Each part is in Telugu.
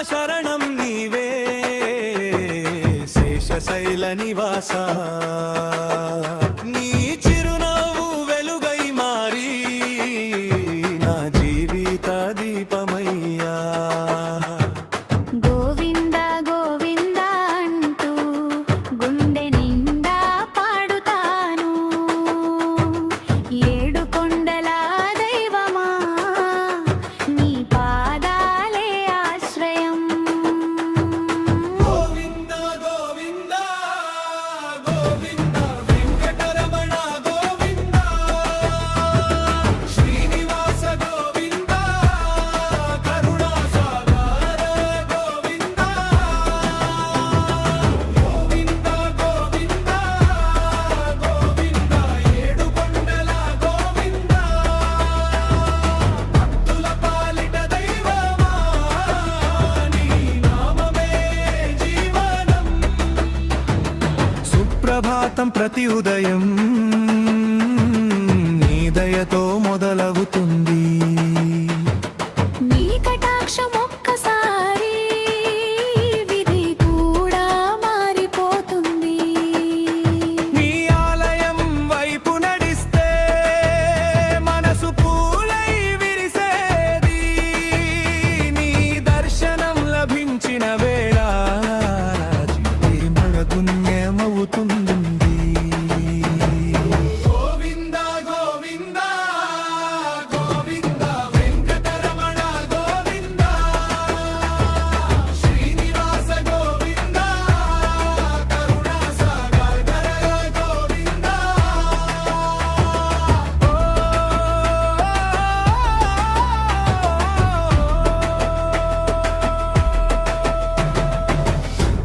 శరణం నీవే శేషశైల నివాస నీ చిరునవ్వు వెలుగై మారి నా జీవిత దీపమయ్యా ప్రభాతం ప్రతి ఉదయం నీ దయతో మొదలవుతుంది నీ కటాక్షం ఒక్కసారి విధి కూడా మారిపోతుంది నీ ఆలయం వైపు నడిస్తే మనసు పూలై విరిసేది నీ దర్శనం లభించిన వేళ పుణ్యమవుతుంది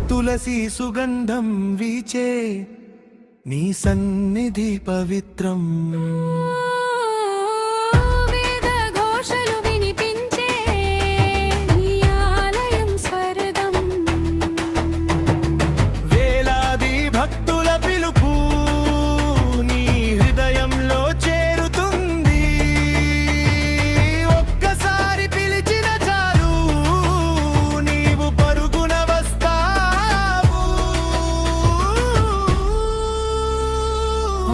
తులసి సుగంధం వీచే నీ సన్నిధి పవిత్రం వేద ఘోషలు వినిపించే నీ ఆలయం స్వర్గం వేలాది భక్తుల పిలుపు నీ హృదయంలో చేరుతుంది ఒక్కసారి పిలిచిన చాలు నీవు పరుగున వస్తావు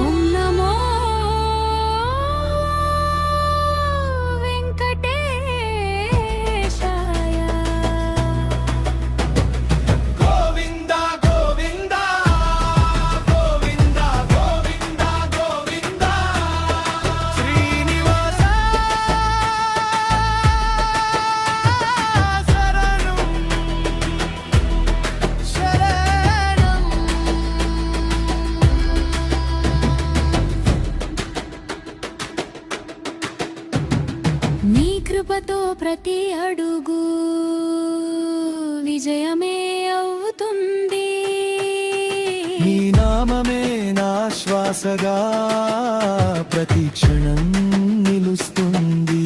ఓం నమో వెంకటేశాయ గోవింద గోవింద గోవింద గోవింద గోవింద శ్రీనివాస శరణం శరణం నీ కృపతో ప్రతి అడుగు విజయమే అవుతుంది నీ నామమే నా శ్వాసగా ప్రతి క్షణం నిలుస్తుంది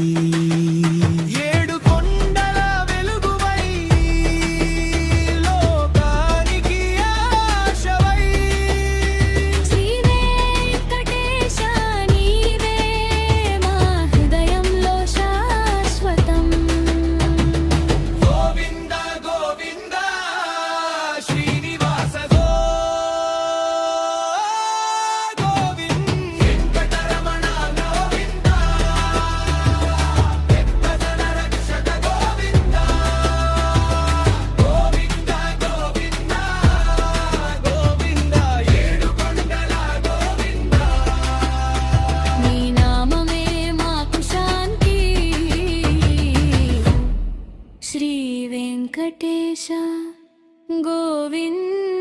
ఏడు కొండల వెలుగువై లోకానికి ఆశవై శ్రీ వెంకటేశ నీవే మా హృదయంలో శాశ్వతం గోవింద గోవింద శ్రీనివాస గోవింద వెంకటరమణ గోవింద వెంకటన రక్షక గోవింద గోవింద గోవింద గోవింద ఏడు కొండల గోవింద నీ నామమే మాకు శాంతి శ్రీ వెంకటేశ గోవింద